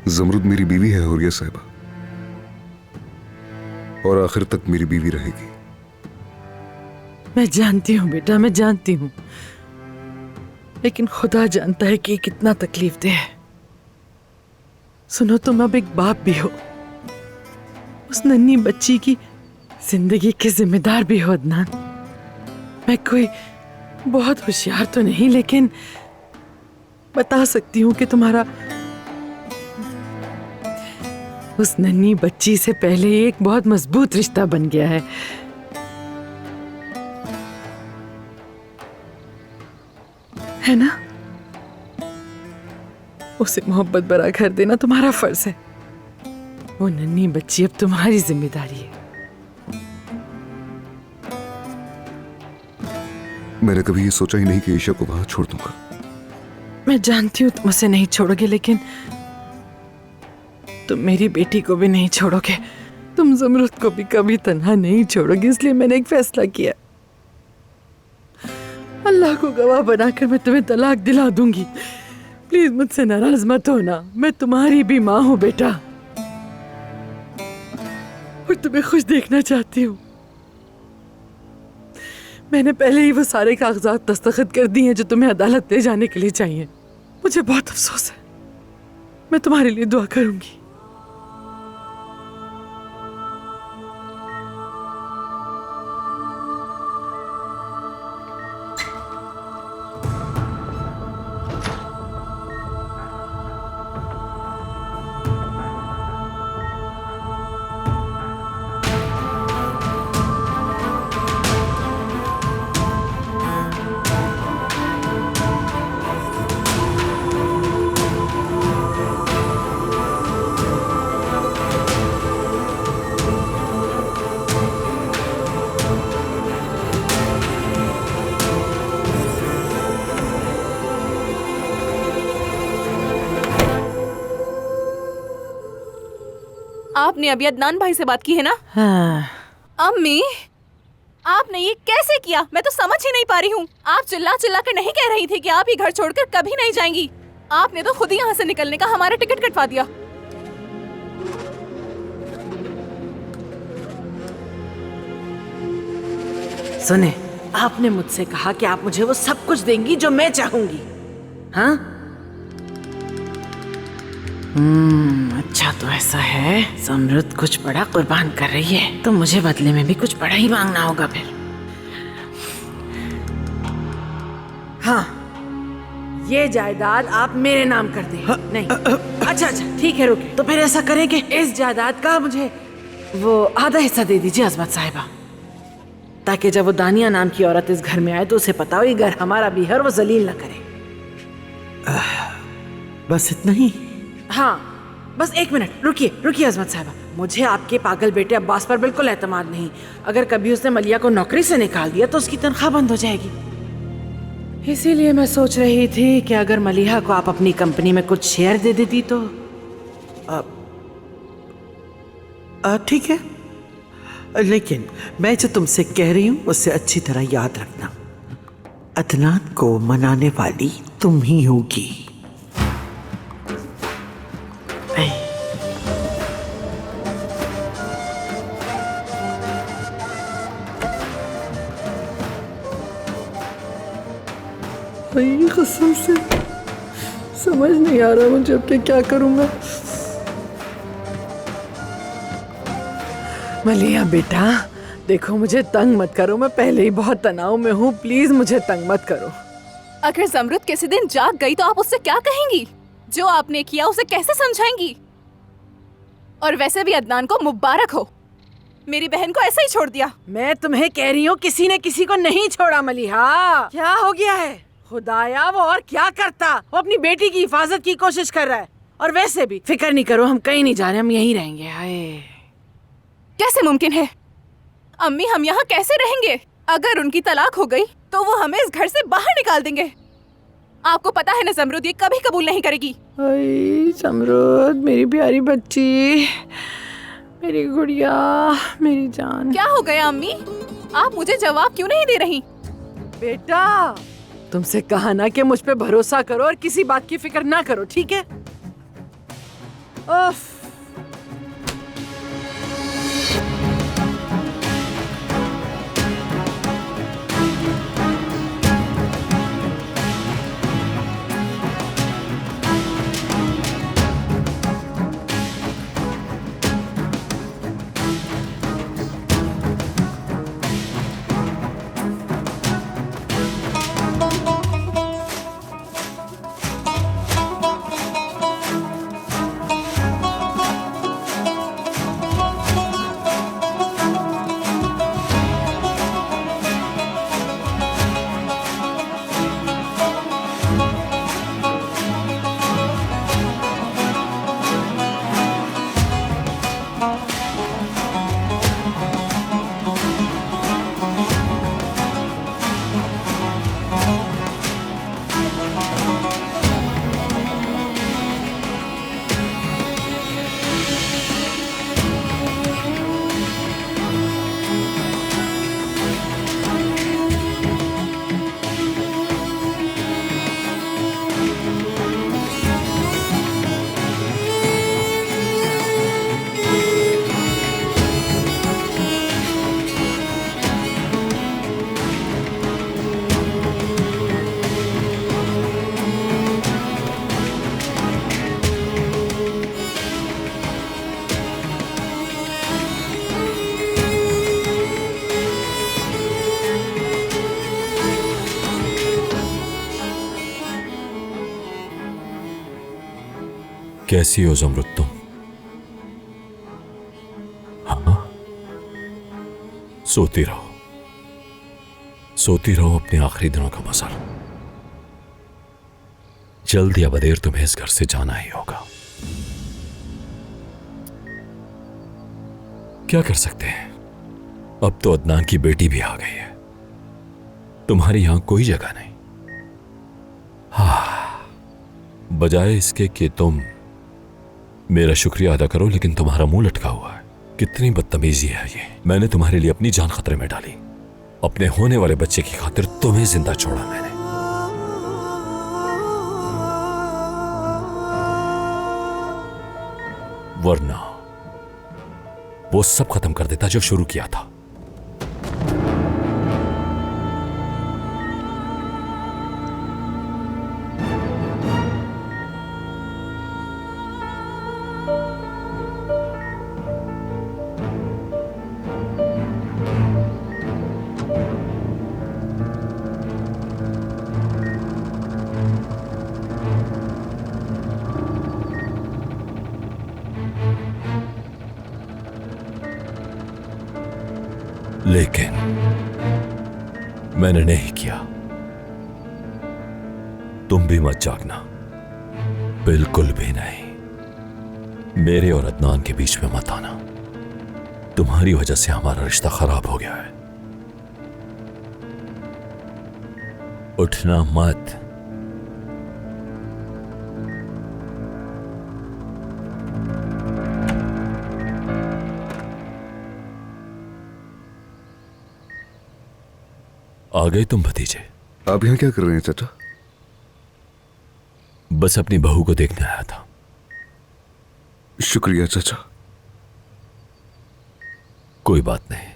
जमरुद मेरी बीवी है हुर्रिया साहिबा, और आखिर तक मेरी बीवी रहेगी। मैं जानती हूँ बेटा, मैं जानती हूँ, लेकिन खुदा जानता है कि ये कितना तकलीफ दे है। सुनो, तुम अब एक बाप भी हो, उस नन्ही बच्ची की जिंदगी के जिम्मेदार भी हो अदनान। मैं कोई बहुत होशियार तो नहीं, लेकिन बता सकती हूँ कि तुम्हारा उस नन्ही बच्ची से पहले एक बहुत मजबूत रिश्ता बन गया है ना? उसे मोहब्बत भरा घर देना तुम्हारा फर्ज है। वो नन्ही बच्ची अब तुम्हारी जिम्मेदारी है। मैंने कभी ये सोचा ही नहीं कि ईशा को वहां छोड़ दूंगा। मैं जानती हूँ तुम उसे नहीं छोड़ोगे, लेकिन तुम मेरी बेटी को भी नहीं छोड़ोगे, तुम ज़मरुद को भी कभी तन्हा नहीं छोड़ोगे। इसलिए मैंने एक फैसला किया। अल्लाह को गवाह बनाकर मैं तुम्हें तलाक दिला दूंगी। प्लीज मुझसे नाराज मत होना, मैं तुम्हारी भी माँ हूँ बेटा, और तुम्हें खुश देखना चाहती हूँ। मैंने पहले ही वो सारे कागजात दस्तखत कर दिए हैं जो तुम्हें अदालत ले जाने के लिए चाहिए। मुझे बहुत अफसोस है, मैं तुम्हारे लिए दुआ करूंगी। आपने अभी अदनान भाई से बात की है ना? हाँ। अम्मी, आपने ये कैसे किया? मैं तो समझ ही नहीं पा रही हूँ। आप चिल्ला चिल्ला कर नहीं कह रही थी कि आप ये घर छोड़कर कभी नहीं जाएंगी। आपने तो खुद ही यहाँ से निकलने का हमारा टिकट कटवा दिया। सुने, आपने मुझसे कहा कि आप मुझे वो सब कुछ देंगी जो मैं चाहूंगी। हाँ? अच्छा तो ऐसा है, ज़मरुद कुछ बड़ा कुर्बान कर रही है, तो मुझे बदले में भी कुछ बड़ा ही मांगना होगा फिर। हाँ, ये जायदाद आप मेरे नाम कर दें। नहीं, अच्छा ठीक है, रुके। तो फिर ऐसा करें कि इस जायदाद का मुझे वो आधा हिस्सा दे दीजिए अजमत साहिबा, ताकि जब वो दानिया नाम की औरत इस घर में आए तो उसे पता हो ये घर हमारा भी है और वो जलील न करे। बस इतना ही? हाँ, बस एक मिनट रुकिए अजमत साहिबा। मुझे आपके पागल बेटे अब्बास पर बिल्कुल एतमाद नहीं। अगर कभी उसने मलिया को नौकरी से निकाल दिया तो उसकी तनख्वाह बंद हो जाएगी। इसीलिए मैं सोच रही थी कि अगर मलिहा को आप अपनी कंपनी में कुछ शेयर दे देती तो। ठीक है, लेकिन मैं जो तुमसे कह रही हूँ उसे अच्छी तरह याद रखना। अदनान को मनाने वाली तुम ही होगी। भाई कसम से समझ नहीं आ रहा मुझे अब क्या करूंगा। मलिया बेटा, देखो मुझे तंग मत करो, मैं पहले ही बहुत तनाव में हूँ, प्लीज मुझे तंग मत करो। अगर ज़मरुद किसी दिन जाग गई तो आप उससे क्या कहेंगी? जो आपने किया उसे कैसे समझाएंगी? और वैसे भी अदनान को मुबारक हो, मेरी बहन को ऐसे ही छोड़ दिया। मैं तुम्हें कह रही हूँ किसी ने किसी को नहीं छोड़ा मलिहा। क्या हो गया है? खुदाया, वो और क्या करता, वो अपनी बेटी की हिफाजत की कोशिश कर रहा है। और वैसे भी फिक्र नहीं करो, हम कहीं नहीं जा रहे, हम यहीं रहेंगे। हाय, कैसे मुमकिन है अम्मी? हम यहाँ कैसे रहेंगे? अगर उनकी तलाक हो गई तो वो हमें इस घर से बाहर निकाल देंगे। आपको पता है ना ज़मरुद ये कभी कबूल नहीं करेगी। ज़मरुद, मेरी प्यारी बच्ची, मेरी गुड़िया, मेरी जान। क्या हो गया अम्मी? आप मुझे जवाब क्यों नहीं दे रही? बेटा, तुमसे कहा ना कि मुझ पे भरोसा करो और किसी बात की फिक्र ना करो, ठीक है? उफ। कैसी हो ज़मरुद तुम? हाँ, सोती रहो अपने आखिरी दिनों का मजा लो। जल्द या बदेर तुम्हें इस घर से जाना ही होगा। क्या कर सकते हैं, अब तो अदनान की बेटी भी आ गई है, तुम्हारी यहां कोई जगह नहीं। हाँ, बजाय इसके कि तुम मेरा शुक्रिया अदा करो, लेकिन तुम्हारा मुंह लटका हुआ है। कितनी बदतमीजी है ये। मैंने तुम्हारे लिए अपनी जान खतरे में डाली, अपने होने वाले बच्चे की खातिर तुम्हें जिंदा छोड़ा मैंने। वरना वो सब खत्म कर देता जो शुरू किया था। लेकिन मैंने नहीं किया। तुम भी मत जागना, बिल्कुल भी नहीं। मेरे और अदनान के बीच में मत आना। तुम्हारी वजह से हमारा रिश्ता खराब हो गया है। उठना मत। आ गए तुम भतीजे? आप यहाँ क्या कर रहे हैं चाचा? बस अपनी बहू को देखने आया था। शुक्रिया चाचा। कोई बात नहीं।